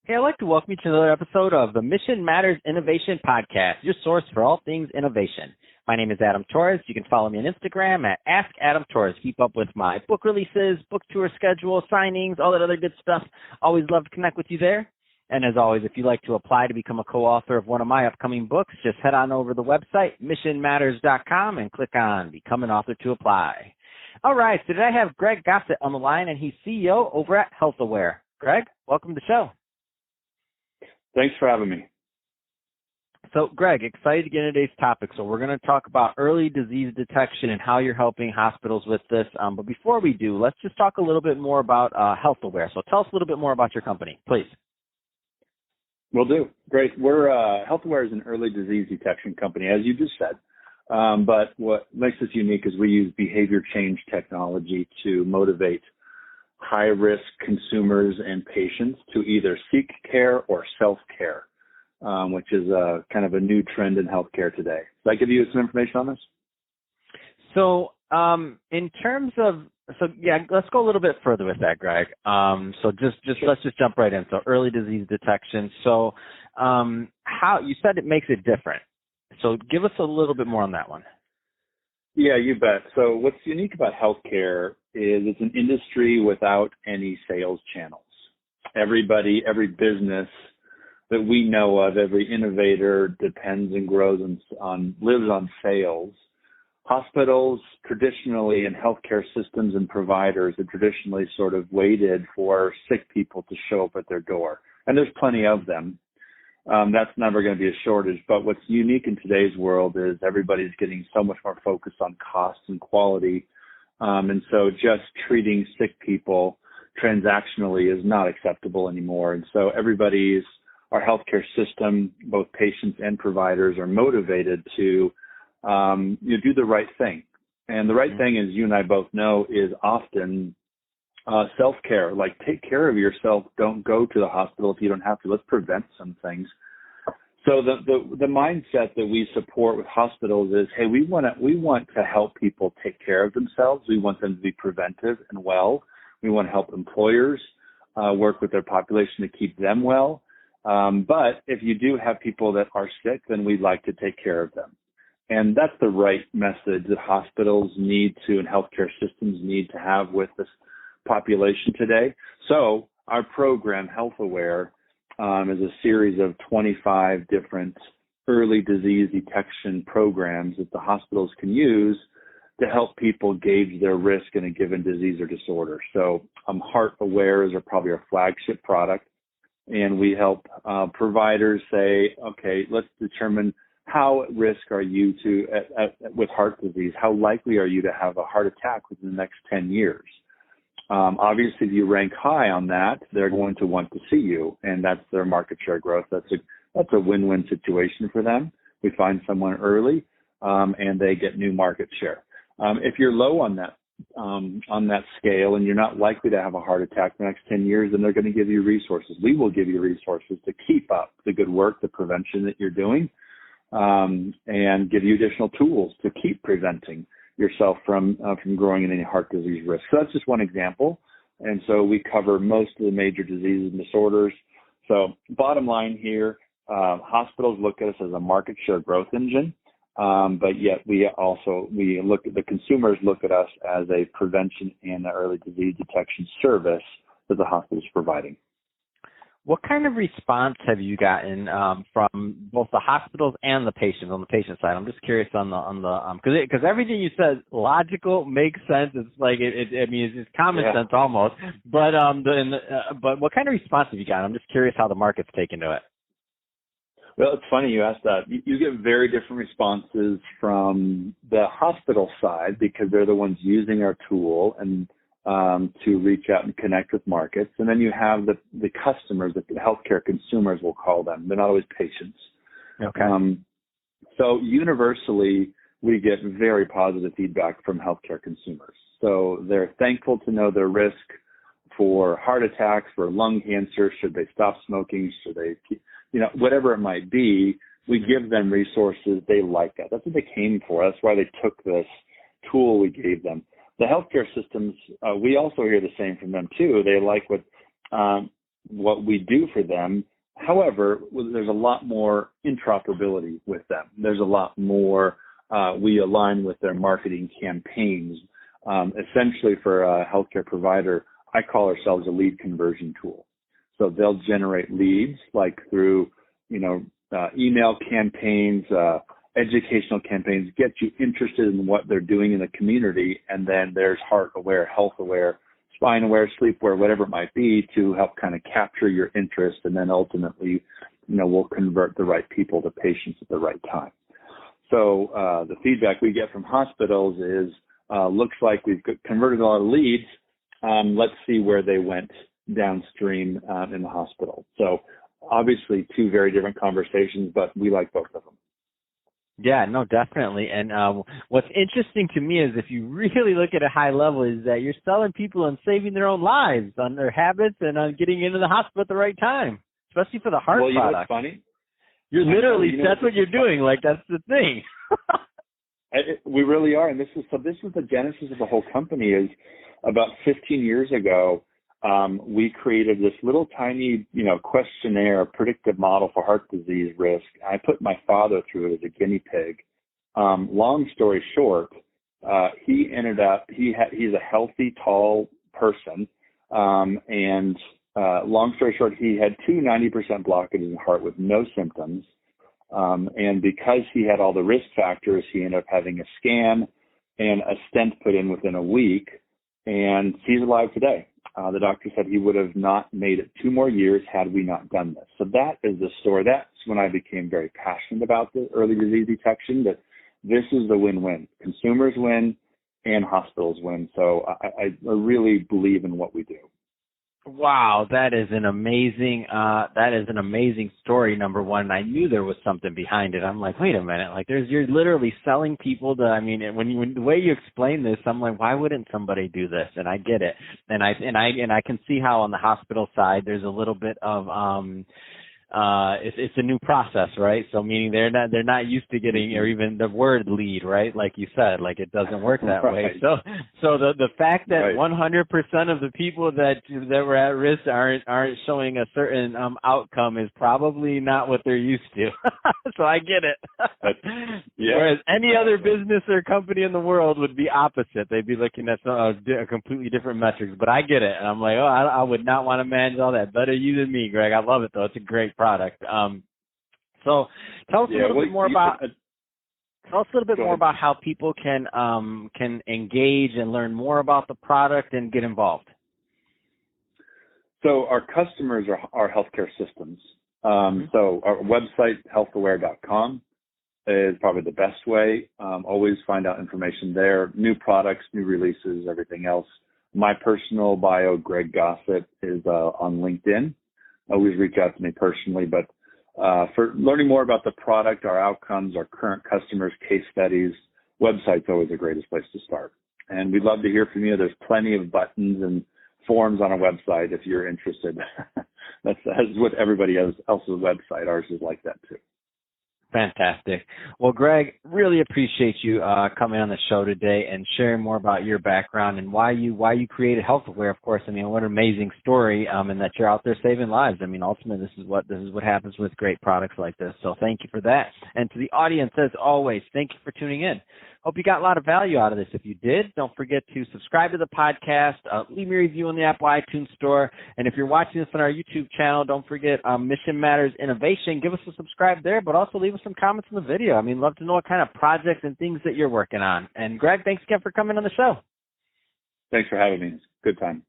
Hey, I'd like to welcome you to another episode of the Mission Matters Innovation Podcast, your source for all things innovation. My name is Adam Torres. You can follow me on Instagram at AskAdamTorres. Keep up with my book releases, book tour schedule, signings, all that other good stuff. Always love to connect with you there. And as always, if you'd like to apply to become a co-author of one of my upcoming books, just head on over to the website, missionmatters.com, and click on Become an Author to apply. All right, so today I have Greg Gossett on the line, and he's CEO over at HealthAware. Greg, welcome to the show. Thanks for having me. So, Greg, excited to get into today's topic. So we're going to talk about early disease detection and how you're helping hospitals with this. But before we do, let's just talk a little bit more about HealthAware. So tell us a little bit more about your company, please. Will do. Great. We're HealthAware is an early disease detection company, as you just said. But what makes us unique is we use behavior change technology to motivate high-risk consumers and patients to either seek care or self-care, which is kind of a new trend in healthcare today. Did I give you some information on this? So in terms of, let's go a little bit further with that, Greg. Let's just jump right in. So early disease detection. So how you said it makes it different. So give us a little bit more on that one. Yeah, you bet. So what's unique about healthcare is it's an industry without any sales channels. Every business that we know of, every innovator depends and grows lives on sales. Hospitals traditionally and healthcare systems and providers have traditionally sort of waited for sick people to show up at their door. And there's plenty of them. That's never going to be a shortage. But what's unique in today's world is everybody's getting so much more focused on cost and quality. And so just treating sick people transactionally is not acceptable anymore. And so our healthcare system, both patients and providers, are motivated to do the right thing. And the right thing, as you and I both know, is often self-care. Like, take care of yourself. Don't go to the hospital if you don't have to. Let's prevent some things. So the mindset that we support with hospitals is, hey, we want to help people take care of themselves. We want them to be preventive and well. We want to help employers work with their population to keep them well. But if you do have people that are sick, then we'd like to take care of them. And that's the right message that hospitals need to and healthcare systems need to have with this population today. So our program, HealthAware, is a series of 25 different early disease detection programs that the hospitals can use to help people gauge their risk in a given disease or disorder. So HeartAware is probably our flagship product, and we help providers say, okay, let's determine how at risk are you with heart disease? How likely are you to have a heart attack within the next 10 years? Obviously, if you rank high on that, they're going to want to see you, and that's their market share growth. That's a win-win situation for them. We find someone early, and they get new market share. If you're low on that scale, and you're not likely to have a heart attack in the next 10 years, then they're going to give you resources. We will give you resources to keep up the good work, the prevention that you're doing, and give you additional tools to keep preventing yourself from growing in any heart disease risk. So that's just one example. And so we cover most of the major diseases and disorders. So bottom line here, hospitals look at us as a market share growth engine, but yet the consumers look at us as a prevention and early disease detection service that the hospital is providing. What kind of response have you gotten from both the hospitals and the patients on the patient side? I'm just curious on the because everything you said logical, makes sense. It's like it's common sense almost. But but what kind of response have you gotten? I'm just curious how the market's taken to it. Well, it's funny you asked that. You get very different responses from the hospital side because they're the ones using our tool and to reach out and connect with markets. And then you have the customers, the healthcare consumers, we'll call them. They're not always patients. Okay. So universally, we get very positive feedback from healthcare consumers. So they're thankful to know their risk for heart attacks, for lung cancer, should they stop smoking, should they, whatever it might be, we give them resources. They like that. That's what they came for. That's why they took this tool we gave them. The healthcare systems, we also hear the same from them too. They like what what we do for them. However, there's a lot more interoperability with them. There's a lot more we align with their marketing campaigns. Essentially, for a healthcare provider, I call ourselves a lead conversion tool. So they'll generate leads like through, email campaigns, educational campaigns, get you interested in what they're doing in the community. And then there's heart aware, health aware, spine aware, sleep aware, whatever it might be, to help kind of capture your interest. And then ultimately, we'll convert the right people to patients at the right time. So the feedback we get from hospitals is, looks like we've converted a lot of leads. Let's see where they went downstream in the hospital. So obviously two very different conversations, but we like both of them. Yeah, no, definitely. And what's interesting to me is if you really look at a high level is that you're selling people and saving their own lives on their habits and on getting into the hospital at the right time, especially for the heart product. Well, you know what's funny? You're literally, that's what you're doing. Like, that's the thing. We really are. And this is the genesis of the whole company. Is about 15 years ago, we created this little tiny, questionnaire, predictive model for heart disease risk. I put my father through it as a guinea pig. Long story short, he's a healthy, tall person. And long story short, he had 90% blockages in the heart with no symptoms. And because he had all the risk factors, he ended up having a scan and a stent put in within a week. And he's alive today. The doctor said he would have not made it 2 more years had we not done this. So that is the story. That's when I became very passionate about the early disease detection, that this is the win-win. Consumers win and hospitals win. So I really believe in what we do. Wow, that is an amazing story, number one. I knew there was something behind it. I'm like, wait a minute, like you're literally selling people to, when the way you explain this, I'm like, why wouldn't somebody do this? And I get it. And I can see how on the hospital side there's a little bit of it's a new process, right? So meaning they're not used to getting, or even the word lead, right? Like you said, like it doesn't work that right. way. So the fact that right. 100% of the people that were at risk aren't showing a certain outcome is probably not what they're used to. So I get it. Yeah. Whereas any other business or company in the world would be opposite. They'd be looking at a completely different metrics. But I get it, and I'm like, I would not want to manage all that. Better you than me, Greg. I love it though. It's a great product. So tell us a little bit more about. Tell us a little bit more about how people can engage and learn more about the product and get involved. So our customers are healthcare systems. So our website, healthaware.com, is probably the best way. Always find out information there, new products, new releases, everything else. My personal bio, Greg Gossett, is on LinkedIn. Always reach out to me personally, but for learning more about the product, our outcomes, our current customers, case studies, website's always the greatest place to start. And we'd love to hear from you. There's plenty of buttons and forms on our website if you're interested. That's what everybody else's website. Ours is like that too. Fantastic. Well, Greg, really appreciate you coming on the show today and sharing more about your background and why you created HealthAware. Of course, what an amazing story, and that you're out there saving lives. Ultimately, this is what happens with great products like this. So, thank you for that. And to the audience, as always, thank you for tuning in. Hope you got a lot of value out of this. If you did, don't forget to subscribe to the podcast, leave me a review on the Apple iTunes Store, and if you're watching this on our YouTube channel, don't forget Mission Matters Innovation. Give us a subscribe there, but also leave us some comments in the video. Love to know what kind of projects and things that you're working on. And Greg, thanks again for coming on the show. Thanks for having me. It's a good time.